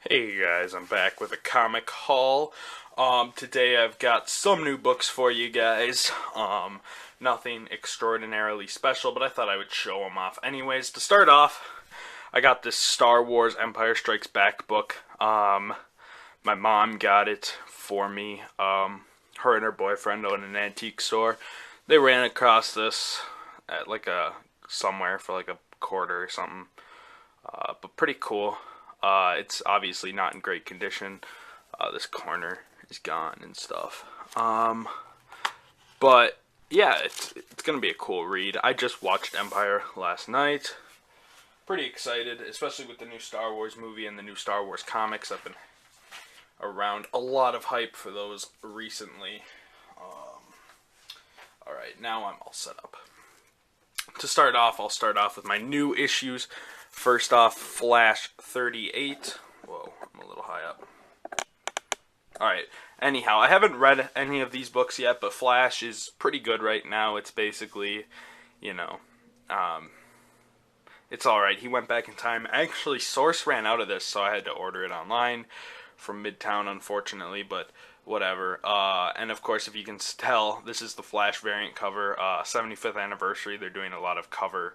Hey guys, I'm back with a comic haul. Today I've got some new books for you guys. Nothing extraordinarily special, but I thought I would show them off anyways. To start off, I got this Star Wars Empire Strikes Back book. My mom got it for me. Her and her boyfriend own an antique store. They ran across this at like a somewhere for like a quarter or something. But pretty cool. It's obviously not in great condition. This corner is gone and stuff. But yeah, it's gonna be a cool read. I just watched Empire last night. Pretty excited, especially with the new Star Wars movie and the new Star Wars comics. I've been around a lot of hype for those recently. All right, now I'm all set up. To start off, I'll start off with my new issues. First off, Flash 38. Whoa, I'm a little high up. Alright, anyhow, I haven't read any of these books yet, but Flash is pretty good right now. It's basically, you know, um, it's alright. He went back in time. Actually, Source ran out of this, so I had to order it online from Midtown, unfortunately, but whatever. And of course, if you can tell, this is the Flash variant cover, 75th anniversary. They're doing a lot of cover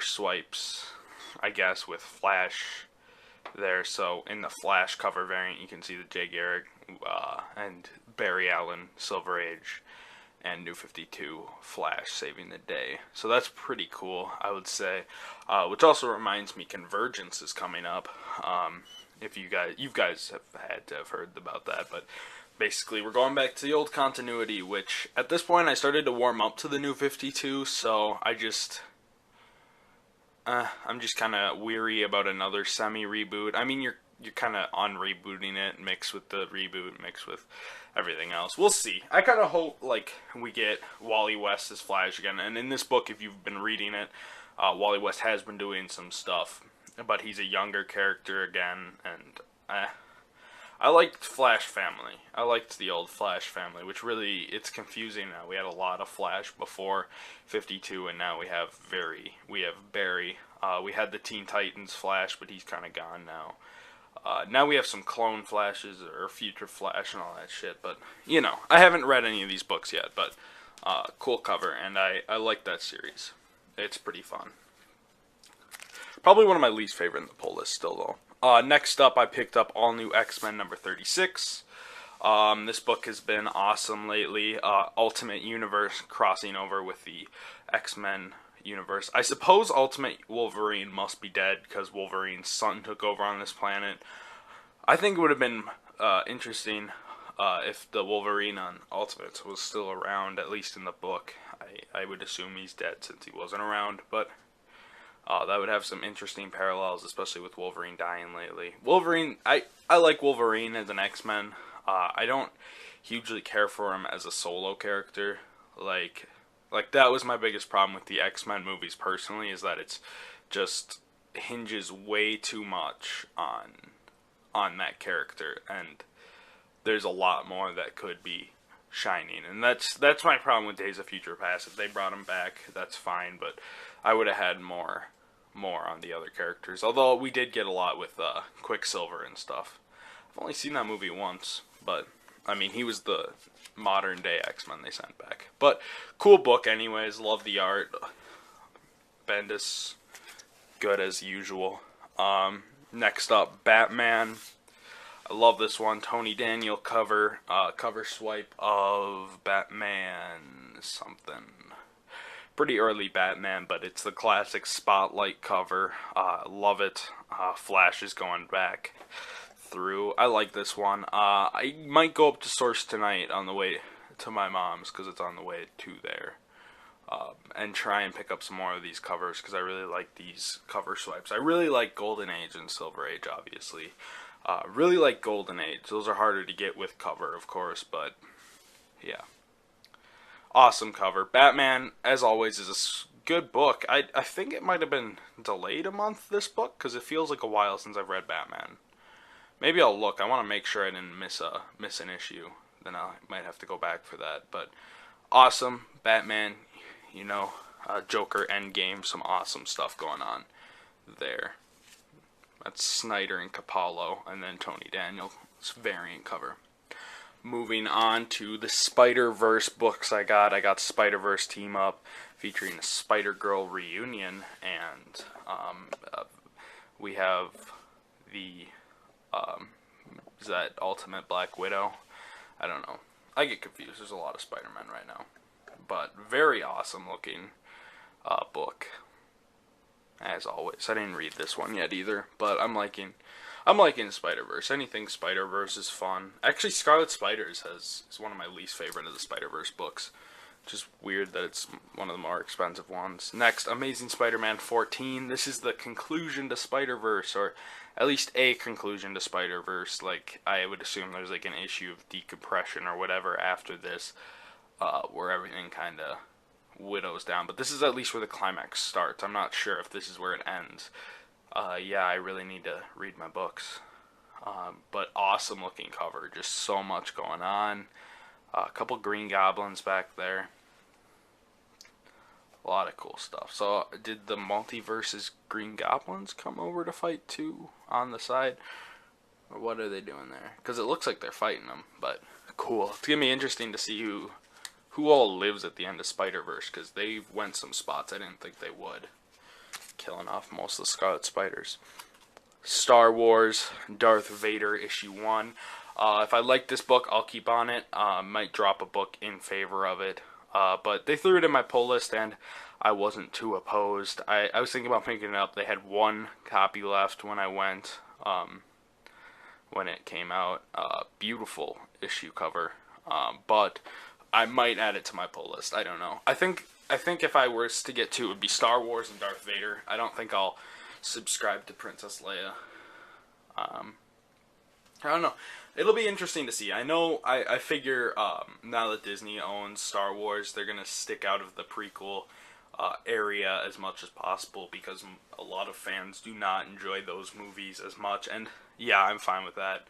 swipes, I guess, with Flash there. So in the Flash cover variant, you can see the Jay Garrick and Barry Allen Silver Age and New 52 Flash saving the day. So that's pretty cool, I would say. Which also reminds me, Convergence is coming up. If you guys have had to have heard about that, but basically we're going back to the old continuity, which at this point I started to warm up to the New 52, so I'm just kind of weary about another semi reboot. I mean, you're kind of on rebooting it, mixed with the reboot, mixed with everything else. We'll see. I kind of hope like we get Wally West as Flash again. And in this book, if you've been reading it, Wally West has been doing some stuff, but he's a younger character again, and I liked Flash Family. I liked the old Flash Family, which really, it's confusing now. We had a lot of Flash before 52, and now we have Barry. We had the Teen Titans Flash, but he's kind of gone now. Now we have some clone Flashes or future Flash and all that shit, but, I haven't read any of these books yet, but cool cover, and I like that series. It's pretty fun. Probably one of my least favorite in the pull list still, though. Next up, I picked up All New X-Men number 36. This book has been awesome lately. Ultimate Universe crossing over with the X-Men universe. I suppose Ultimate Wolverine must be dead because Wolverine's son took over on this planet. I think it would have been interesting if the Wolverine on Ultimates was still around, at least in the book. I would assume he's dead since he wasn't around, but that would have some interesting parallels, especially with Wolverine dying lately. I like Wolverine as an X-Men. I don't hugely care for him as a solo character. Like that was my biggest problem with the X-Men movies personally, is that it's just hinges way too much on that character, and there's a lot more that could be shining, and that's my problem with Days of Future Past. If they brought him back, that's fine, but I would have had more on the other characters. Although we did get a lot with Quicksilver and stuff. I've only seen that movie once, but I mean, he was the modern day X-Men they sent back. But cool book anyways. Love the art. Bendis, good as usual. Next up, Batman. I love this one. Tony Daniel cover swipe of Batman something. Pretty early Batman, but it's the classic spotlight cover. Love it. Flash is going back through. I like this one. I might go up to Source tonight on the way to my mom's because it's on the way to there, and try and pick up some more of these covers because I really like these cover swipes. I really like Golden Age and Silver Age, obviously. Really like Golden Age. Those are harder to get with cover, of course, but yeah. Awesome cover. Batman, as always, is a good book. I think it might have been delayed a month, this book, because it feels like a while since I've read Batman. Maybe I'll look. I want to make sure I didn't miss an issue. Then I might have to go back for that. But awesome. Batman, Joker Endgame, some awesome stuff going on there. That's Snyder and Capallo, and then Tony Daniel's variant cover. Moving on to the Spider-Verse books I got Spider-Verse Team Up, featuring a Spider-Girl reunion, and we have the, is that Ultimate Black Widow? I don't know. I get confused. There's a lot of Spider-Man right now. But very awesome looking book. As always. I didn't read this one yet either, but I'm liking Spider-Verse. Anything Spider-Verse is fun. Actually, Scarlet Spiders is one of my least favorite of the Spider-Verse books. Just weird that it's one of the more expensive ones. Next, Amazing Spider-Man 14. This is the conclusion to Spider-Verse, or at least a conclusion to Spider-Verse. Like, I would assume there's like an issue of decompression or whatever after this, where everything kind of widows down. But this is at least where the climax starts. I'm not sure if this is where it ends. Yeah, I really need to read my books. But awesome looking cover. Just so much going on. A couple Green Goblins back there. A lot of cool stuff. So, did the Multiverse's Green Goblins come over to fight too on the side? Or what are they doing there? Because it looks like they're fighting them, but cool. It's going to be interesting to see who all lives at the end of Spider-Verse, because they went some spots I didn't think they would. Killing off most of the Scarlet Spiders. Star Wars Darth Vader issue 1. If I like this book, I'll keep on it. Might drop a book in favor of it. But they threw it in my pull list, and I wasn't too opposed. I was thinking about picking it up. They had one copy left when I went, when it came out. Beautiful issue cover. But I might add it to my pull list. I don't know. I think if I was to get two, it would be Star Wars and Darth Vader. I don't think I'll subscribe to Princess Leia. I don't know. It'll be interesting to see. I know, I figure now that Disney owns Star Wars, they're going to stick out of the prequel area as much as possible, because a lot of fans do not enjoy those movies as much. And yeah, I'm fine with that.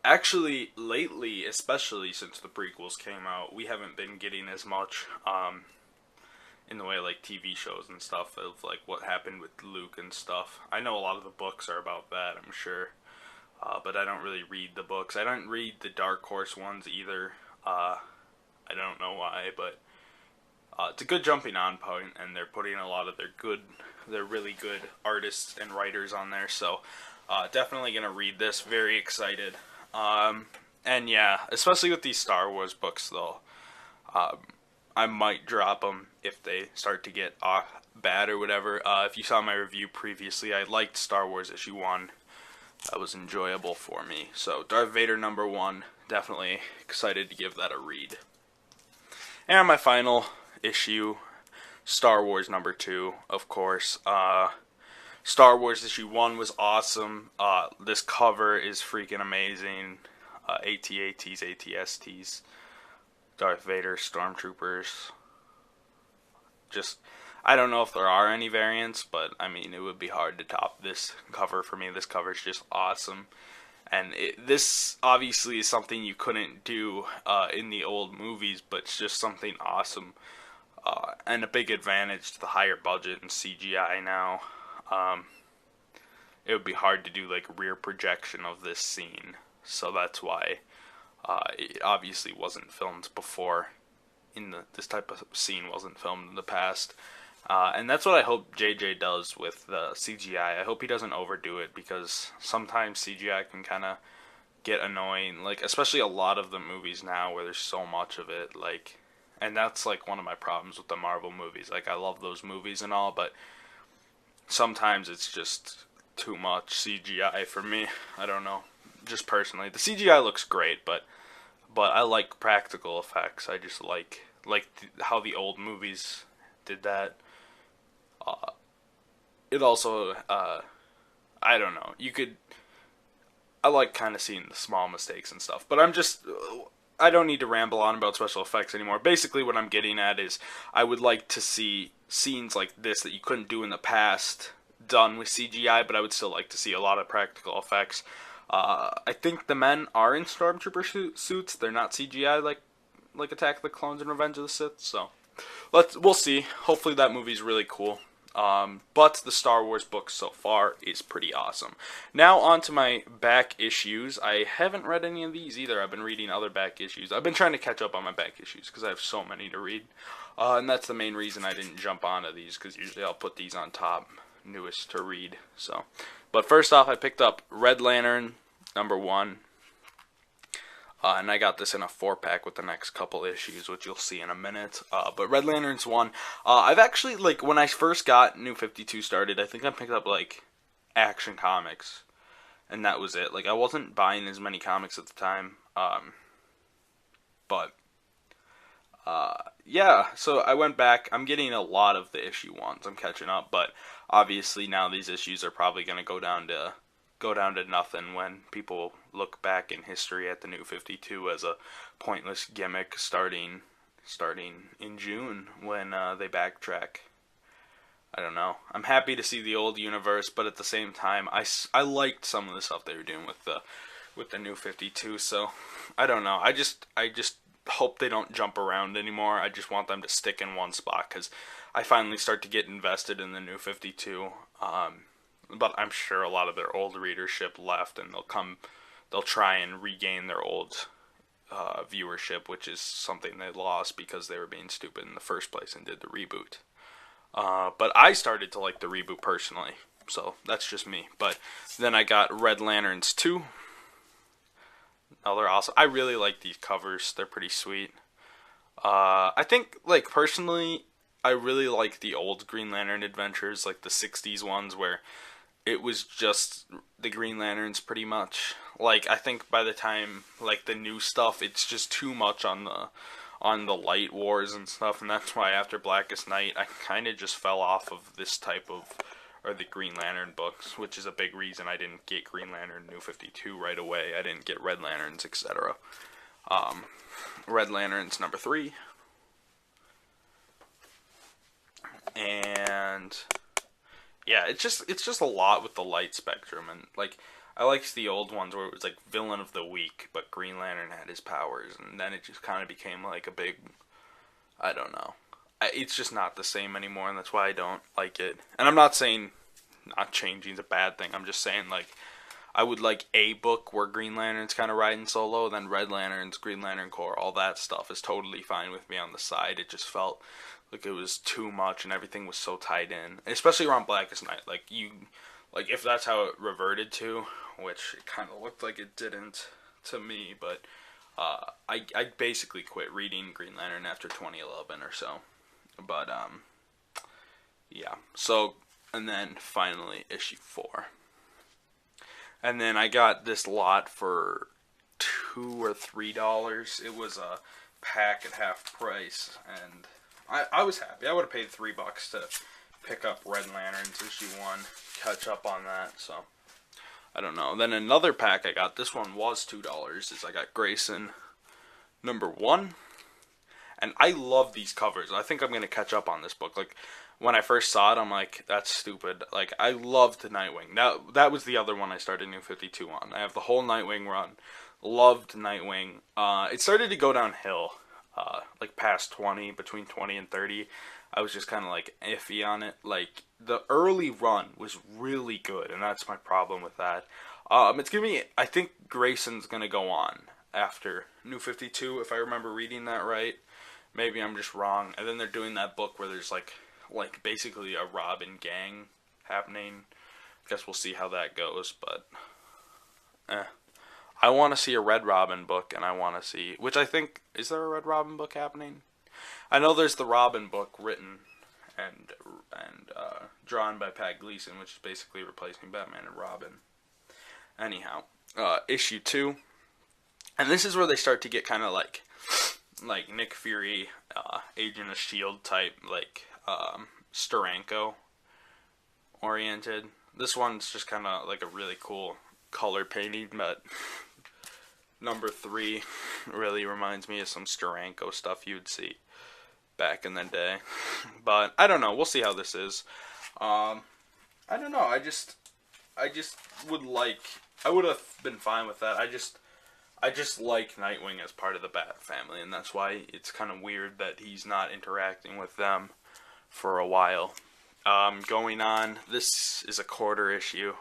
Actually, lately, especially since the prequels came out, we haven't been getting as much, in the way of, like, TV shows and stuff, of, like, what happened with Luke and stuff. I know a lot of the books are about that, I'm sure, but I don't really read the books. I don't read the Dark Horse ones either. I don't know why, but, it's a good jumping on point, and they're putting a lot of their really good artists and writers on there, so definitely gonna read this. Very excited. And yeah, especially with these Star Wars books, though, I might drop them if they start to get bad or whatever. If you saw my review previously, I liked Star Wars issue 1. That was enjoyable for me. So Darth Vader number 1, definitely excited to give that a read. And my final issue, Star Wars number 2, of course. Star Wars issue 1 was awesome. This cover is freaking amazing. AT-ATs, AT-STs, Darth Vader, Stormtroopers. Just, I don't know if there are any variants, but I mean, it would be hard to top this cover for me. This cover is just awesome. And this obviously is something you couldn't do in the old movies, but it's just something awesome. And a big advantage to the higher budget and CGI now. It would be hard to do like rear projection of this scene, so that's why it obviously wasn't filmed before. This type of scene wasn't filmed in the past, and that's what I hope JJ does with the CGI. I hope he doesn't overdo it, because sometimes CGI can kind of get annoying, like especially a lot of the movies now where there's so much of it, like, and that's like one of my problems with the Marvel movies. Like, I love those movies and all, but sometimes it's just too much CGI for me. I don't know. Just personally, the CGI looks great, but I like practical effects. I just like how the old movies did that. It also, I don't know. I like kind of seeing the small mistakes and stuff, but I don't need to ramble on about special effects anymore. Basically, what I'm getting at is I would like to see scenes like this that you couldn't do in the past done with CGI, but I would still like to see a lot of practical effects. I think the men are in Stormtrooper suits. They're not CGI like Attack of the Clones and Revenge of the Sith, so we'll see. Hopefully that movie's really cool. But the Star Wars book so far is pretty awesome. Now on to my back issues. I haven't read any of these either. I've been reading other back issues. I've been trying to catch up on my back issues because I have so many to read. And that's the main reason I didn't jump onto these, because usually I'll put these on top, newest to read. So, but first off, I picked up Red Lantern #1. And I got this in a 4-pack with the next couple issues, which you'll see in a minute. But Red Lantern's one. I've actually, like, when I first got New 52 started, I think I picked up, like, Action Comics. And that was it. Like, I wasn't buying as many comics at the time. Yeah, so I went back. I'm getting a lot of the issue ones. I'm catching up. But obviously now these issues are probably going to go down to nothing when people look back in history at the New 52 as a pointless gimmick starting in June when they backtrack. I don't know. I'm happy to see the old universe, but at the same time, I liked some of the stuff they were doing with the New 52. So I don't know. I just hope they don't jump around anymore. I just want them to stick in one spot, because I finally start to get invested in the New 52. But I'm sure a lot of their old readership left, and they'll try and regain their old viewership, which is something they lost because they were being stupid in the first place and did the reboot. But I started to like the reboot personally, so that's just me. But then I got Red Lanterns 2. Oh, they're awesome. I really like these covers. They're pretty sweet. I think, like, personally, I really like the old Green Lantern adventures, like the 60s ones where it was just the Green Lanterns pretty much. Like, I think by the time, like, the new stuff, it's just too much on the Light Wars and stuff, and that's why after Blackest Night, I kind of just fell off of this type of, or the Green Lantern books, which is a big reason I didn't get Green Lantern New 52 right away. I didn't get Red Lanterns, etc. Red Lanterns #3. And yeah, it's just a lot with the light spectrum, and like I liked the old ones where it was like villain of the week, but Green Lantern had his powers, and then it just kind of became like a big, I don't know. It's just not the same anymore, and that's why I don't like it. And I'm not saying not changing is a bad thing. I'm just saying, like, I would like a book where Green Lantern's kind of riding solo, then Red Lanterns, Green Lantern Corps, all that stuff is totally fine with me on the side. It just felt like it was too much, and everything was so tied in, especially around Blackest Night. Like, if that's how it reverted to, which it kind of looked like it didn't to me, but I basically quit reading Green Lantern after 2011 or so. But yeah. So, and then finally issue 4. And then I got this lot for $2 or $3. It was a pack at half price, and I was happy. I would have paid $3 to pick up Red Lanterns issue 1, catch up on that. So I don't know. Then another pack I got. This one was $2. Is I got Grayson #1. And I love these covers. I think I'm going to catch up on this book. Like, when I first saw it, I'm like, that's stupid. Like, I loved Nightwing. Now, that was the other one I started New 52 on. I have the whole Nightwing run. Loved Nightwing. It started to go downhill. Like, past 20, between 20 and 30. I was just kind of, like, iffy on it. Like, the early run was really good, and that's my problem with that. It's going to be, I think Grayson's going to go on after New 52, if I remember reading that right. Maybe I'm just wrong. And then they're doing that book where there's like basically a Robin gang happening. I guess we'll see how that goes, but I want to see a Red Robin book, and I want to see, which I think, is there a Red Robin book happening? I know there's the Robin book written and drawn by Pat Gleason, which is basically replacing Batman and Robin. Anyhow, issue 2, and this is where they start to get kind of like Nick Fury, Agent of S.H.I.E.L.D. type, like, Steranko oriented. This one's just kind of like a really cool color painting, but #3 really reminds me of some Steranko stuff you'd see back in the day. But I don't know. We'll see how this is. I don't know. I just would like. I would have been fine with that. I just like Nightwing as part of the Bat family, and that's why it's kind of weird that he's not interacting with them for a while. Going on, this is a quarter issue.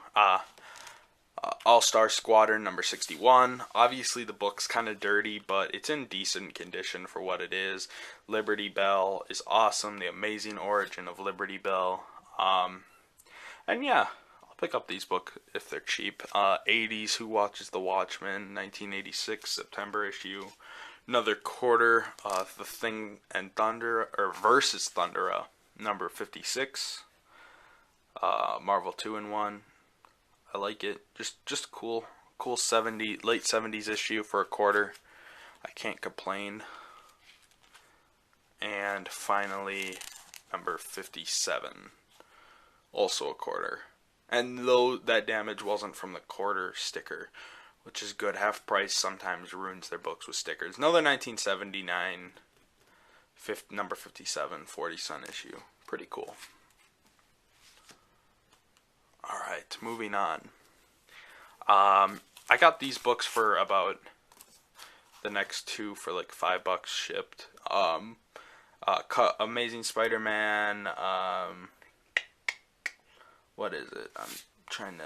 All-Star Squadron number 61. Obviously the book's kind of dirty, but it's in decent condition for what it is. Liberty Bell is awesome. The amazing origin of Liberty Bell. And yeah, I'll pick up these books if they're cheap. 80s, Who Watches the Watchmen, 1986 September issue. Another quarter, The Thing and Thunder, or Versus Thundera, number 56. Marvel 2-in-1. I like it. Just cool 70 late 70s issue for a quarter. I can't complain. And finally, number 57, also a quarter. And though that damage wasn't from the quarter sticker, which is good. Half Price sometimes ruins their books with stickers. Another 1979, number 57, 40-cent issue. Pretty cool. Alright, moving on. I got these books for about the next two for like $5 shipped. Amazing Spider-Man, what is it? I'm trying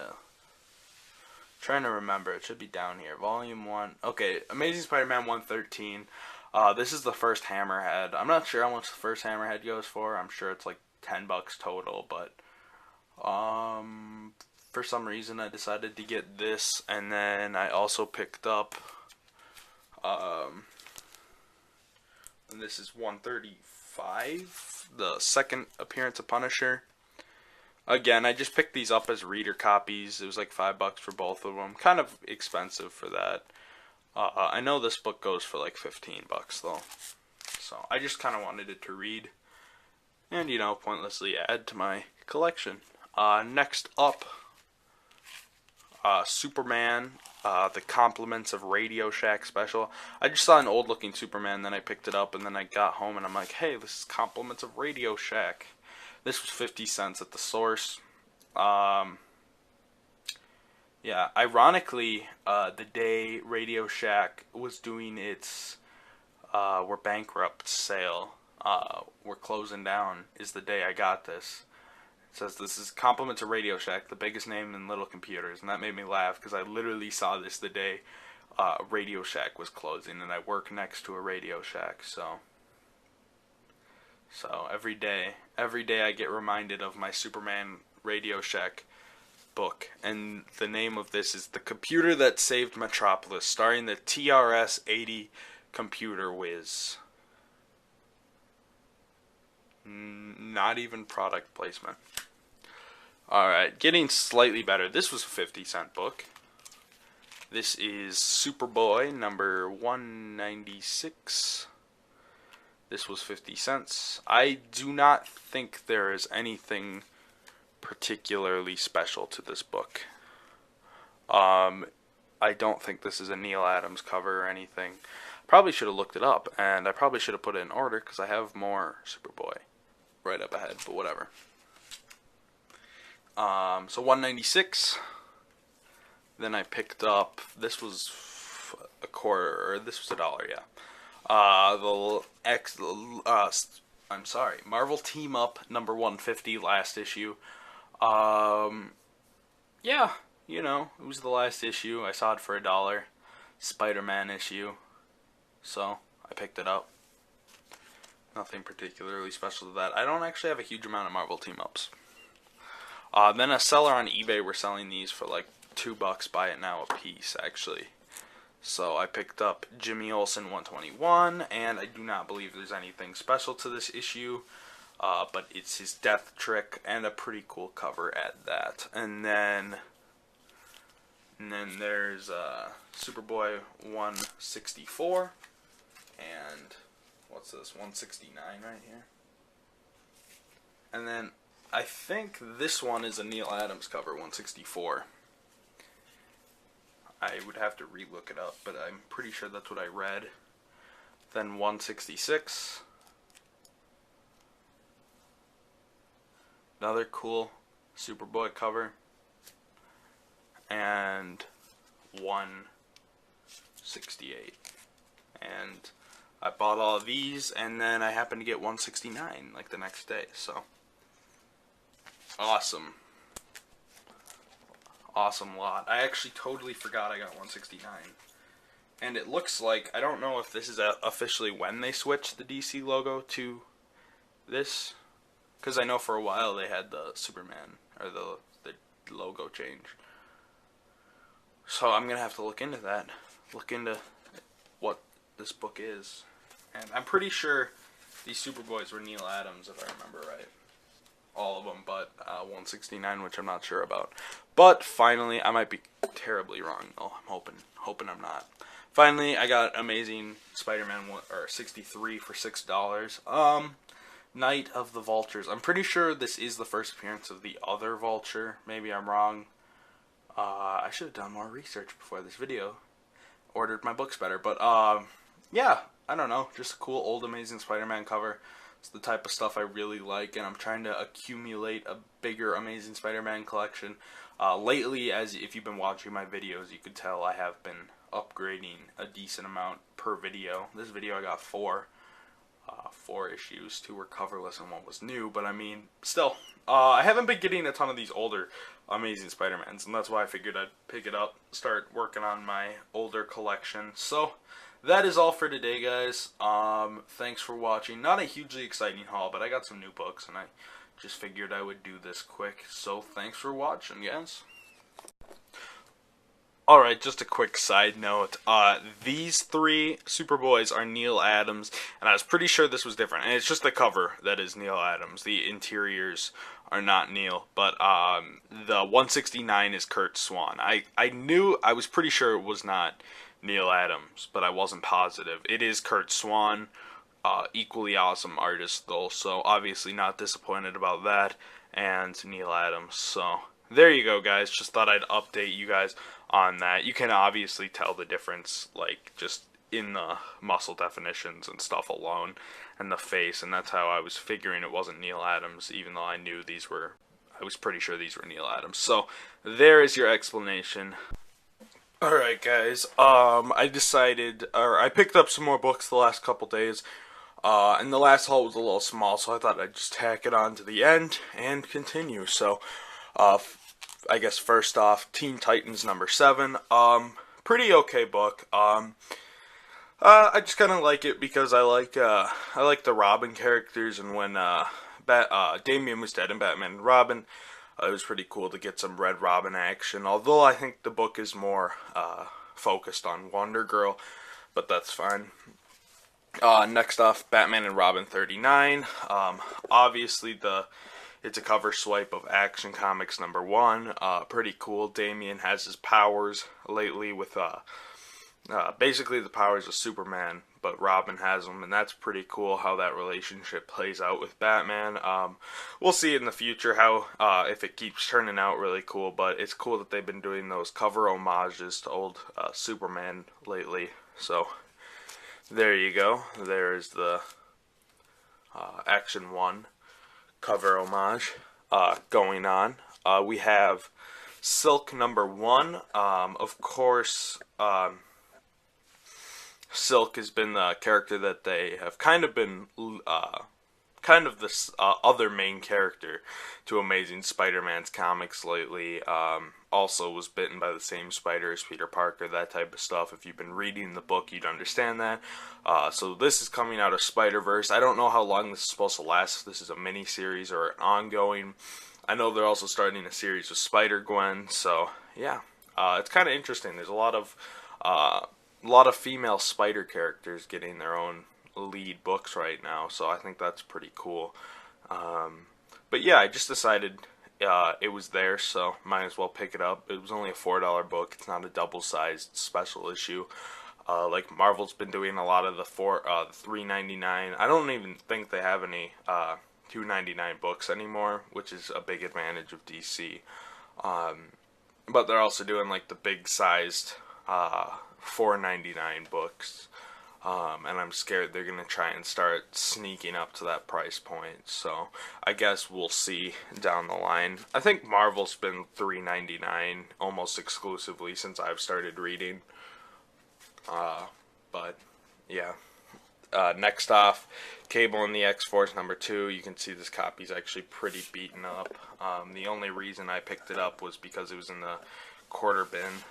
to remember. It should be down here. Volume 1. Okay, Amazing Spider-Man 113. This is the first Hammerhead. I'm not sure how much the first Hammerhead goes for. I'm sure it's like $10 total, but for some reason I decided to get this, and then I also picked up and this is 135, the second appearance of Punisher. Again, I just picked these up as reader copies. It was like $5 for both of them. Kind of expensive for that. I know this book goes for like $15 though. So I just kind of wanted it to read and, you know, pointlessly add to my collection. Next up, Superman, the Compliments of Radio Shack special. I just saw an old looking Superman, then I picked it up, and then I got home and I'm like, hey, this is Compliments of Radio Shack. This was 50 cents at the source. Yeah, ironically, the day Radio Shack was doing its we're bankrupt sale, we're closing down, is the day I got this. It says this is Compliments of Radio Shack, the biggest name in little computers, and that made me laugh because I literally saw this the day Radio Shack was closing, and I work next to a Radio Shack, so every day I get reminded of my Superman Radio Shack book, and the name of this is The Computer That Saved Metropolis, starring the TRS-80 computer whiz. Not even product placement. Alright, getting slightly better. This was a 50-cent book. This is Superboy number 196. This was 50 cents. I do not think there is anything particularly special to this book. I don't think this is a Neil Adams cover or anything. Probably should have looked it up, and I probably should have put it in order because I have more Superboy right up ahead, but whatever. So 196. Then I picked up, this was a quarter, or this was $1, yeah. Marvel Team Up number 150, last issue. Yeah, you know, it was the last issue. I saw it for $1. Spider-Man issue. So, I picked it up. Nothing particularly special to that. I don't actually have a huge amount of Marvel Team Ups. Then a seller on eBay were selling these for like $2, buy it now a piece, actually. So I picked up Jimmy Olsen 121, and I do not believe there's anything special to this issue, but it's his death trick, and a pretty cool cover at that. And then there's Superboy 164, and what's this, 169 right here. And then I think this one is a Neil Adams cover, 164. I would have to re-look it up, but I'm pretty sure that's what I read. Then 166. Another cool Superboy cover. And 168. And I bought all of these, and then I happened to get 169 like the next day, so Awesome. Awesome lot. I actually totally forgot I got 169. And it looks like, I don't know if this is officially when they switched the DC logo to this, because I know for a while they had the Superman, or the logo change. So I'm going to have to look into that. Look into what this book is. And I'm pretty sure these Superboys were Neal Adams, if I remember right. All of them, but 169, which I'm not sure about. But finally, I might be terribly wrong. Oh, I'm hoping I'm not. Finally, I got Amazing Spider-Man 63 for $6. Night of the Vultures. I'm pretty sure this is the first appearance of the other Vulture. Maybe I'm wrong. I should have done more research before this video. Ordered my books better, but yeah, I don't know. Just a cool old Amazing Spider-Man cover. It's the type of stuff I really like, and I'm trying to accumulate a bigger Amazing Spider-Man collection. Lately, if you've been watching my videos, you could tell I have been upgrading a decent amount per video. This video I got four issues. 2 were coverless and 1 was new, but I mean, still, I haven't been getting a ton of these older Amazing Spider-Mans, and that's why I figured I'd pick it up, start working on my older collection. So that is all for today, guys. Thanks for watching. Not a hugely exciting haul, but I got some new books, and I just figured I would do this quick. So thanks for watching, guys. Alright, just a quick side note. These 3 Superboys are Neal Adams, and I was pretty sure this was different. And it's just the cover that is Neal Adams. The interiors are not Neal, but the 169 is Curt Swan. I was pretty sure it was not Neal Adams, but I wasn't positive. It is Curt Swan, equally awesome artist though, so obviously not disappointed about that, and Neal Adams. So there you go, guys. Just thought I'd update you guys on that. You can obviously tell the difference, like, just in the muscle definitions and stuff alone, and the face, and that's how I was figuring it wasn't Neal Adams, even though I was pretty sure these were Neal Adams. So there is your explanation. Alright, guys, I picked up some more books the last couple days, and the last haul was a little small, so I thought I'd just tack it on to the end and continue. So I guess first off, Teen Titans number 7. Pretty okay book. I just kind of like it because I like the Robin characters, and when Damian was dead in Batman and Robin, it was pretty cool to get some Red Robin action. Although I think the book is more focused on Wonder Girl, but that's fine. Next off, Batman and Robin 39. Obviously it's a cover swipe of Action Comics number 1. Pretty cool. Damian has his powers lately with basically the powers of Superman, but Robin has them, and that's pretty cool how that relationship plays out with Batman. We'll see in the future how if it keeps turning out really cool, but it's cool that they've been doing those cover homages to old Superman lately. So there you go. There's the Action 1 cover homage going on. We have Silk number 1. Of course, Silk has been the character that they have kind of been this other main character to Amazing Spider-Man's comics lately. Also was bitten by the same spider as Peter Parker, that type of stuff. If you've been reading the book, you'd understand that. So this is coming out of Spider-Verse. I don't know how long this is supposed to last, if this is a mini-series or an ongoing. I know they're also starting a series with Spider-Gwen, so yeah. It's kind of interesting. There's a lot of female spider characters getting their own lead books right now, so I think that's pretty cool. But yeah, I just decided it was there, so might as well pick it up. It was only a $4 book. It's not a double-sized special issue. Like Marvel's been doing a lot of the $3.99. I don't even think they have any $2.99 books anymore, which is a big advantage of DC. But they're also doing like the big-sized $4.99 books. And I'm scared they're going to try and start sneaking up to that price point. So I guess we'll see down the line. I think Marvel's been $3.99 almost exclusively since I've started reading. But yeah, Next off, Cable and the X-Force #2. You can see this copy is actually pretty beaten up. The only reason I picked it up was because it was in the quarter bin,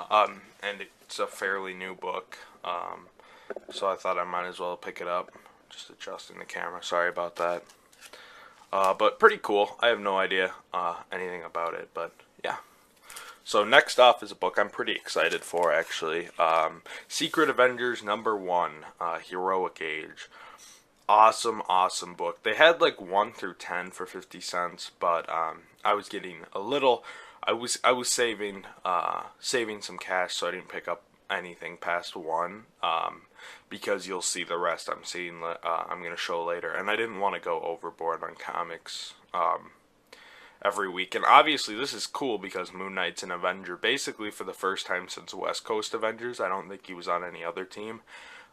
and it's a fairly new book, so I thought I might as well pick it up. Just adjusting the camera, sorry about that. But pretty cool. I have no idea anything about it, but yeah. So next off is a book I'm pretty excited for, actually. Secret Avengers #1, Heroic Age. Awesome, awesome book. They had like 1 through 10 for 50 cents, but I was getting a little. I was saving some cash, so I didn't pick up anything past 1. Because you'll see the rest I'm gonna show later, and I didn't want to go overboard on comics every week. And obviously this is cool because Moon Knight's an Avenger basically for the first time since West Coast Avengers. I don't think he was on any other team.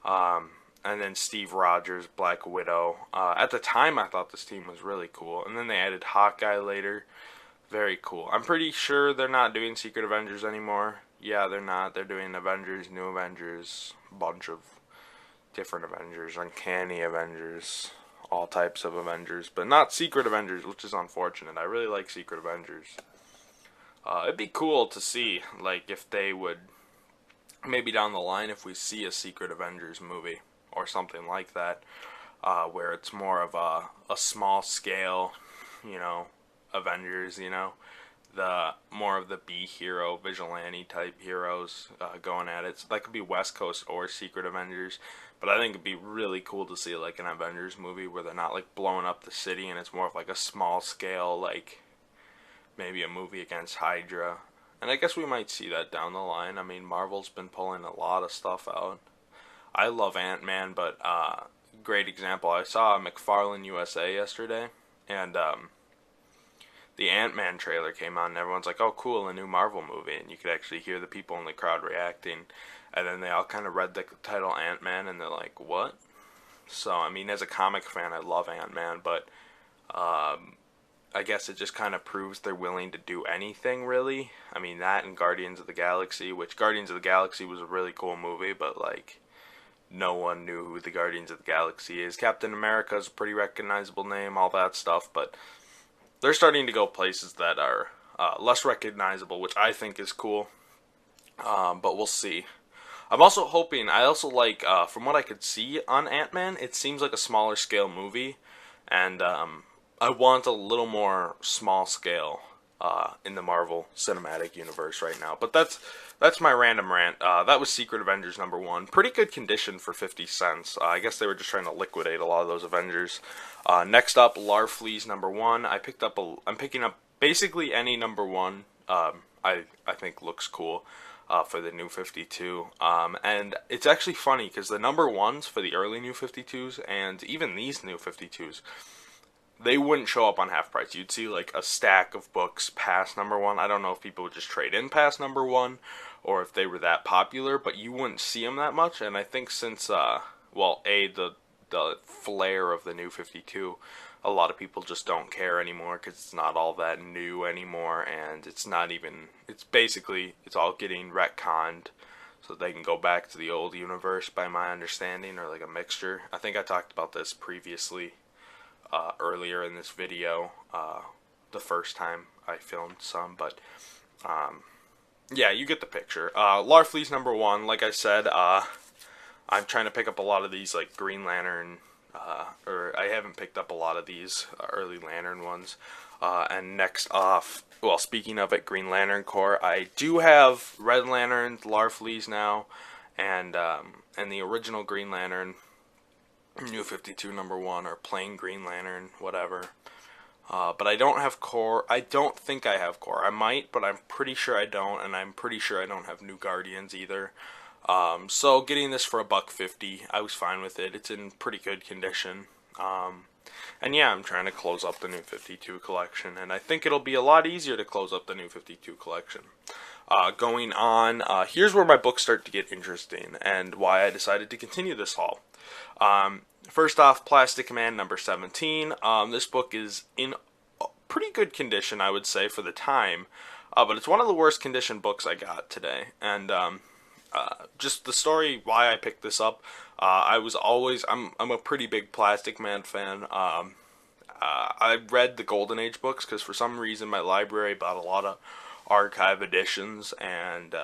And then Steve Rogers, Black Widow. At the time I thought this team was really cool, and then they added Hawkeye later. Very cool. I'm pretty sure they're not doing Secret Avengers anymore. Yeah, they're not. They're doing Avengers, New Avengers, bunch of different Avengers, Uncanny Avengers, all types of Avengers, but not Secret Avengers, which is unfortunate. I really like Secret Avengers. It'd be cool to see, like, if they would, maybe down the line, if we see a Secret Avengers movie or something like that, where it's more of a small scale, you know, Avengers, you know, the more of the B-hero, vigilante type heroes going at it. So that could be West Coast or Secret Avengers. But I think it'd be really cool to see like an Avengers movie where they're not like blowing up the city, and it's more of like a small scale, like maybe a movie against Hydra. And I guess we might see that down the line. I mean, Marvel's been pulling a lot of stuff out. I love Ant-Man, but great example. I saw McFarlane USA yesterday, and the Ant-Man trailer came on, and everyone's like, oh cool, a new Marvel movie, and you could actually hear the people in the crowd reacting, and then they all kind of read the title Ant-Man, and they're like, what? So, I mean, as a comic fan, I love Ant-Man, but I guess it just kind of proves they're willing to do anything, really. I mean, that and Guardians of the Galaxy, which Guardians of the Galaxy was a really cool movie, but, like, no one knew who the Guardians of the Galaxy is. Captain America's a pretty recognizable name, all that stuff, but they're starting to go places that are less recognizable, which I think is cool. But we'll see. I'm also hoping, I also like, from what I could see on Ant-Man, it seems like a smaller scale movie, and I want a little more small scale in the Marvel Cinematic Universe right now. But that's my random rant. That was Secret Avengers #1. Pretty good condition for 50 cents. I guess they were just trying to liquidate a lot of those Avengers. Next up, Larfleeze #1. I'm picking up basically any #1 I think looks cool for the New 52. And it's actually funny because the #1s for the early New 52s and even these New 52s, they wouldn't show up on half price. You'd see like a stack of books past #1. I don't know if people would just trade in past #1 or if they were that popular, but you wouldn't see them that much. And I think since, the flair of the New 52, a lot of people just don't care anymore because it's not all that new anymore, and it's basically all getting retconned so they can go back to the old universe, by my understanding, or like a mixture. I think I talked about this previously earlier in this video, the first time I filmed some, but yeah, you get the picture. Larfleeze #1, like I said, I'm trying to pick up a lot of these, like Green Lantern, or I haven't picked up a lot of these early Lantern ones. And next off, well, speaking of it, Green Lantern Corps, I do have Red Lantern, Larfleeze now, and the original Green Lantern, New 52 #1, or plain Green Lantern, whatever. But I don't have Corps. I don't think I have Corps. I might, but I'm pretty sure I don't, and I'm pretty sure I don't have New Guardians either. So getting this for $1.50, I was fine with it. It's in pretty good condition. And yeah, I'm trying to close up the New 52 collection, and I think it'll be a lot easier to close up the New 52 collection. Going on, here's where my books start to get interesting, and why I decided to continue this haul. First off, Plastic Man #17. This book is in pretty good condition, I would say, for the time, but it's one of the worst condition books I got today, and just the story why I picked this up. I'm a pretty big Plastic Man fan. I read the Golden Age books because for some reason my library bought a lot of archive editions and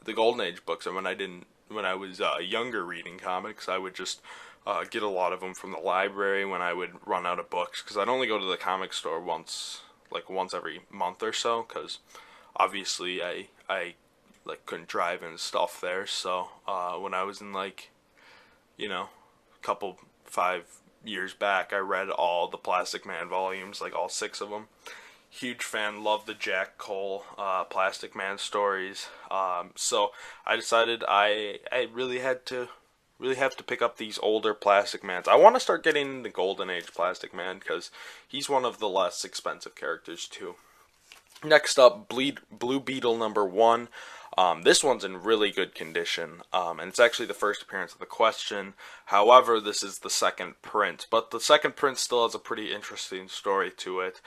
the Golden Age books. And when I was younger reading comics, I would just get a lot of them from the library when I would run out of books because I'd only go to the comic store once every month or so because obviously I like couldn't drive and stuff there. So when I was in couple 5 years back, I read all the Plastic Man volumes, like all 6 of them. Huge fan, love the Jack Cole Plastic Man stories. So I decided I really have to pick up these older Plastic Mans. I want to start getting the Golden Age Plastic Man because he's one of the less expensive characters too. Next up, Blue Beetle #1. This one's in really good condition, and it's actually the first appearance of the Question. However, this is the second print, but the second print still has a pretty interesting story to it.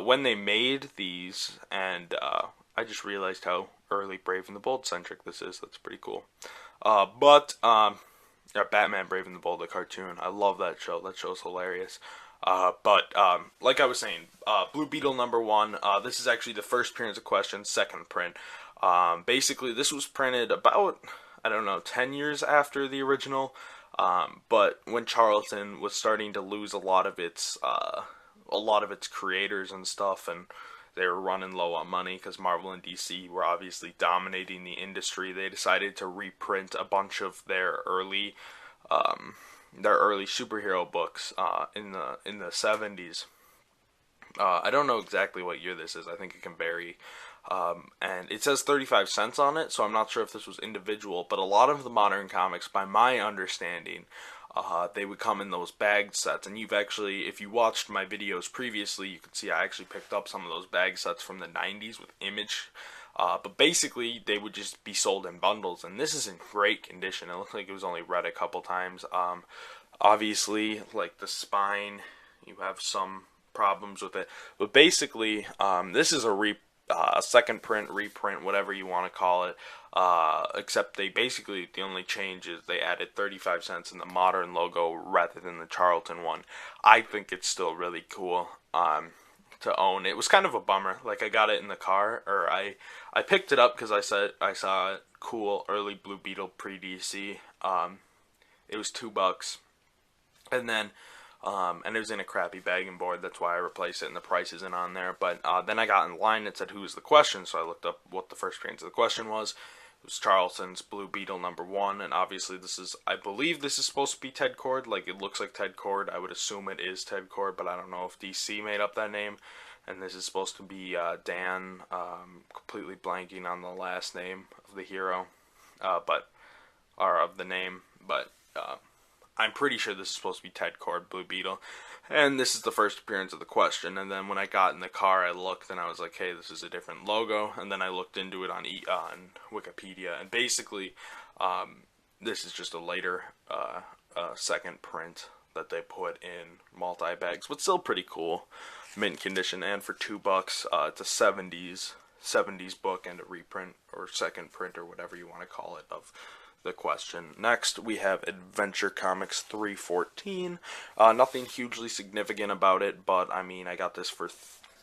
When they made these, and I just realized how early Brave and the Bold centric this is. That's pretty cool. Batman Brave and the Bold, the cartoon. I love that show. That show's hilarious. Like I was saying, Blue Beetle #1. This is actually the first appearance of Question, second print. Basically, this was printed about, I don't know, 10 years after the original. But when Charlton was starting to lose a lot of its creators and stuff, and they were running low on money because Marvel and DC were obviously dominating the industry, they decided to reprint a bunch of their early superhero books in the 70s. I don't know exactly what year this is. I think it can vary. And it says 35 cents on it, so I'm not sure if this was individual, but a lot of the modern comics, by my understanding, they would come in those bagged sets. And if you watched my videos previously, you could see I actually picked up some of those bag sets from the 90s with Image. But basically, they would just be sold in bundles, and this is in great condition. It looks like it was only read a couple times. Obviously, like the spine, you have some problems with it. But basically, this is a second print, reprint, whatever you want to call it. Except the only change is they added 35 cents in the modern logo rather than the Charlton one. I think it's still really cool. To own. It was kind of a bummer. Like I got it in the car, or I picked it up because I saw it cool early Blue Beetle pre-DC. It was $2, and then and it was in a crappy bag and board. That's why I replaced it, and the price isn't on there. But then I got in line. It said who's the Question, so I looked up what the first appearance of the Question was. It was Charlton's Blue Beetle #1, and obviously I believe this is supposed to be Ted Kord. Like, it looks like Ted Kord. I would assume it is Ted Kord, but I don't know if DC made up that name. And this is supposed to be Dan, completely blanking on the last name of the hero, or of the name, but I'm pretty sure this is supposed to be Ted Kord, Blue Beetle. And this is the first appearance of the Question. And then when I got in the car, I looked and I was like, hey, this is a different logo. And then I looked into it on Wikipedia. And basically, this is just a later second print that they put in multi-bags. But still pretty cool. Mint condition. And for $2, it's a 70s book and a reprint or second print or whatever you want to call it of the Question. Next, we have Adventure Comics 314. Nothing hugely significant about it, but I mean, I got this for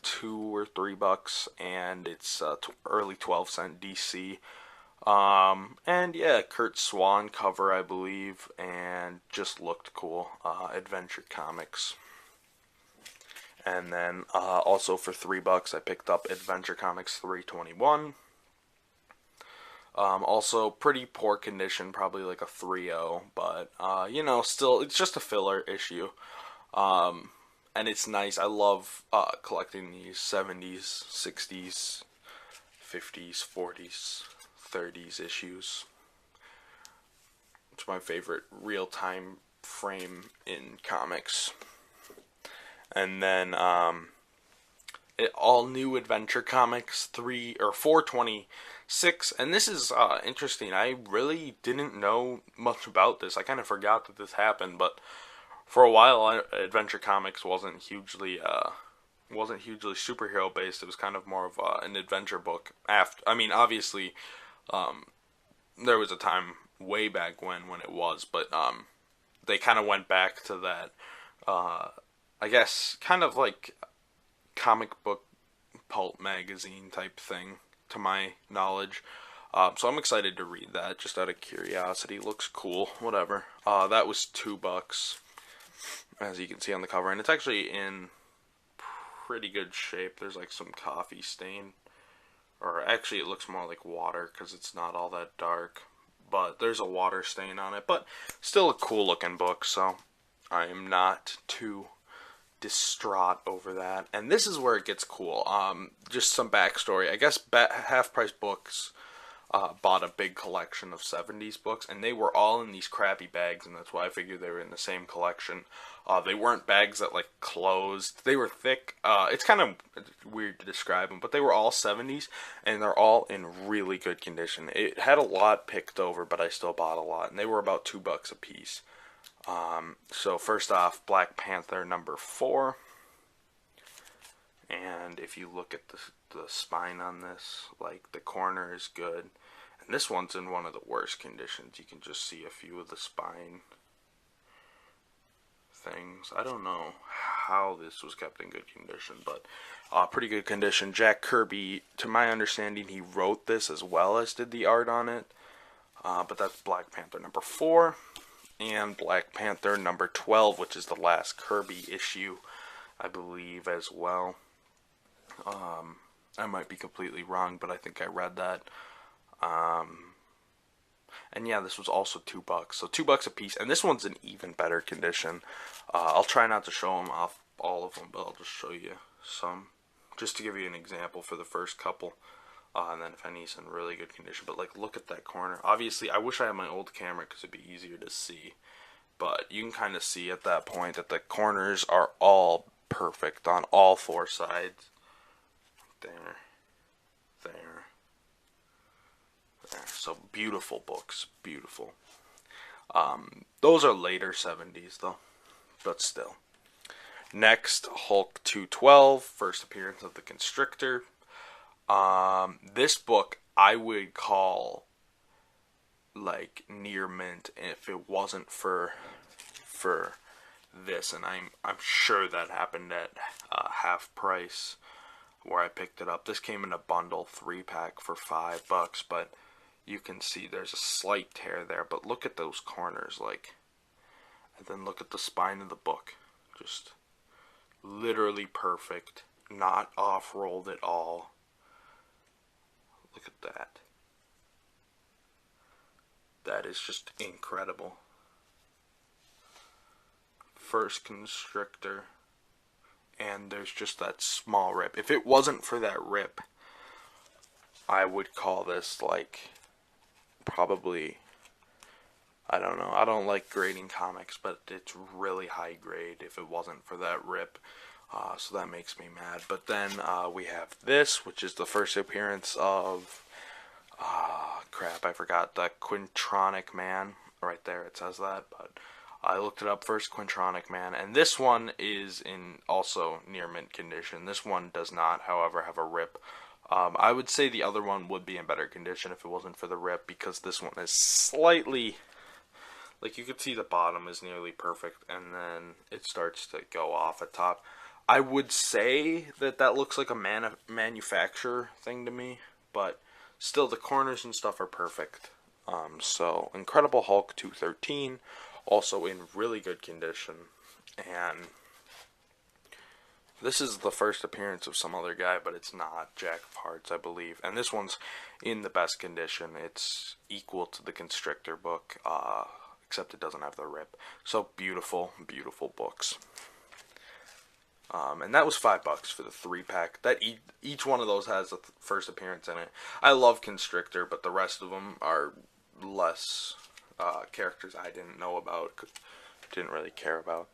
$2 or $3, and it's early 12-cent DC. And yeah, Kurt Swan cover, I believe, and just looked cool. Adventure Comics. And then also for $3, I picked up Adventure Comics 321. Also pretty poor condition, probably like a 3.0, but still, it's just a filler issue. And it's nice. I love collecting these 70s, 60s, 50s, 40s, 30s issues. It's my favorite real-time frame in comics. And then all new Adventure Comics 426, and this is interesting. I really didn't know much about this. I kind of forgot that this happened, but for a while, Adventure Comics wasn't hugely superhero based. It was kind of more of an adventure book. Obviously, There was a time way back when it was, but they kind of went back to that. I guess kind of like comic book pulp magazine type thing, to my knowledge. So I'm excited to read that just out of curiosity. Looks cool, whatever. That was $2, as you can see on the cover, and it's actually in pretty good shape. There's like some coffee stain, or actually it looks more like water because it's not all that dark. But there's a water stain on it, but still a cool looking book. So I am not too distraught over that. And this is where it gets cool. Just some backstory. I guess Half Price Books bought a big collection of 70s books, and they were all in these crappy bags, and that's why I figured they were in the same collection. They weren't bags that like closed. They were thick. It's kind of weird to describe them, but they were all 70s, and they're all in really good condition. It had a lot picked over, but I still bought a lot, and they were about $2 a piece. So first off, Black Panther #4. And if you look at the spine on this, like the corner is good. And this one's in one of the worst conditions. You can just see a few of the spine things. I don't know how this was kept in good condition, but pretty good condition. Jack Kirby, to my understanding, he wrote this as well as did the art on it. But that's Black Panther #4. And Black Panther #12, which is the last Kirby issue, I believe, as well. I might be completely wrong, but I think I read that. And yeah, this was also $2, so $2 a piece. And this one's in even better condition. I'll try not to show them off all of them, but I'll just show you some, just to give you an example for the first couple. And then if any's in really good condition. But like, look at that corner. Obviously, I wish I had my old camera because it'd be easier to see. But you can kind of see at that point that the corners are all perfect on all 4 sides. There. So beautiful books, beautiful. Those are later 70s though, but still. Next, Hulk 212, first appearance of the Constrictor. This book I would call like near mint if it wasn't for this, and I'm sure that happened at Half Price where I picked it up. This came in a bundle 3-pack for $5, but you can see there's a slight tear there, but look at those corners, like, and then look at the spine of the book, just literally perfect, not off-rolled at all. Look at that. That is just incredible. First Constrictor, and there's just that small rip. If it wasn't for that rip, I would call this like probably, I don't know, I don't like grading comics, but it's really high grade if it wasn't for that rip. So that makes me mad. But then we have this, which is the first appearance of crap, I forgot, the Quintronic Man. Right there it says that, but I looked it up first, Quintronic Man, and this one is in also near mint condition. This one does not, however, have a rip. I would say the other one would be in better condition if it wasn't for the rip, because this one is slightly, like, you could see the bottom is nearly perfect, and then it starts to go off at top. I would say that looks like a manufacturer thing to me, but still the corners and stuff are perfect. So Incredible Hulk 213, also in really good condition, and this is the first appearance of some other guy, but it's not Jack of Hearts, I believe. And this one's in the best condition. It's equal to the Constrictor book, except it doesn't have the rip. So beautiful, beautiful books. And that was $5 for the 3-pack. That each one of those has a first appearance in it. I love Constrictor, but the rest of them are less characters I didn't know about, didn't really care about.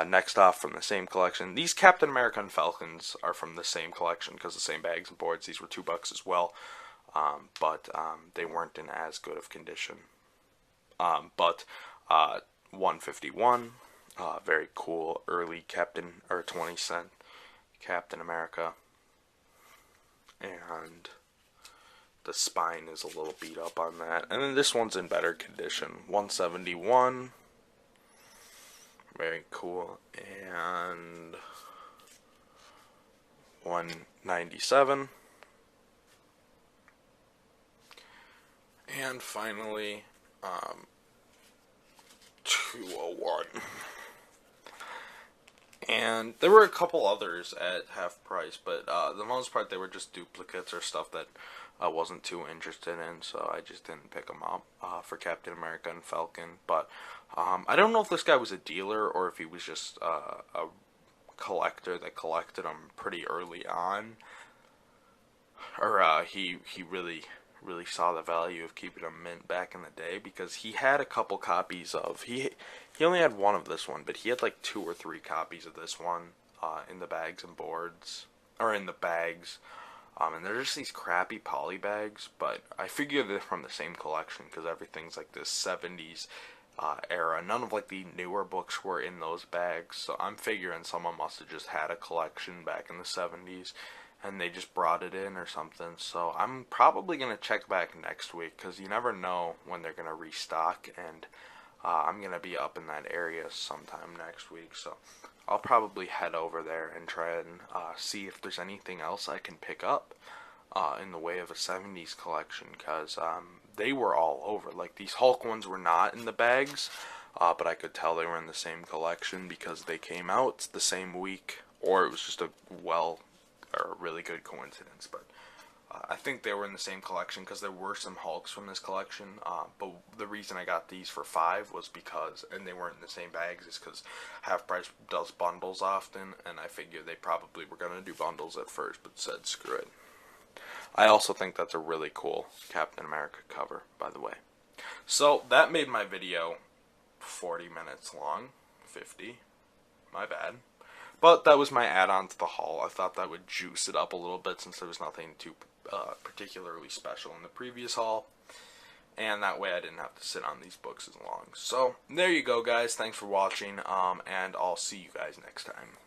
Next off from the same collection, these Captain America and Falcons are from the same collection because the same bags and boards. These were $2 as well, but they weren't in as good of condition. But 151, very cool early Captain, or 20-cent Captain America, and the spine is a little beat up on that. And then this one's in better condition. 171. Very cool. And 197. And finally, 201. And there were a couple others at half price, but the most part they were just duplicates or stuff that I wasn't too interested in, so I just didn't pick them up for Captain America and Falcon. But I don't know if this guy was a dealer or if he was just a collector that collected them pretty early on, or he really saw the value of keeping them mint back in the day, because he had a couple copies of he only had one of this one, but he had like 2 or 3 copies of this one in the bags and boards, or in the bags, and they're just these crappy poly bags, but I figure they're from the same collection because everything's like this 70s era. None of like the newer books were in those bags, so I'm figuring someone must have just had a collection back in the 70s and they just brought it in or something. So I'm probably going to check back next week, because you never know when they're going to restock, and I'm going to be up in that area sometime next week, so I'll probably head over there and try and see if there's anything else I can pick up in the way of a 70s collection, because they were all over. Like, these Hulk ones were not in the bags, but I could tell they were in the same collection because they came out the same week, or it was just a really good coincidence. But I think they were in the same collection because there were some Hulks from this collection. But the reason I got these for $5 was because, and they weren't in the same bags, is because Half Price does bundles often, and I figured they probably were going to do bundles at first, but said screw it. I also think that's a really cool Captain America cover, by the way. So that made my video 40 minutes long. 50. My bad. But that was my add-on to the haul. I thought that would juice it up a little bit since there was nothing too particularly special in the previous haul. And that way I didn't have to sit on these books as long. So there you go, guys. Thanks for watching, and I'll see you guys next time.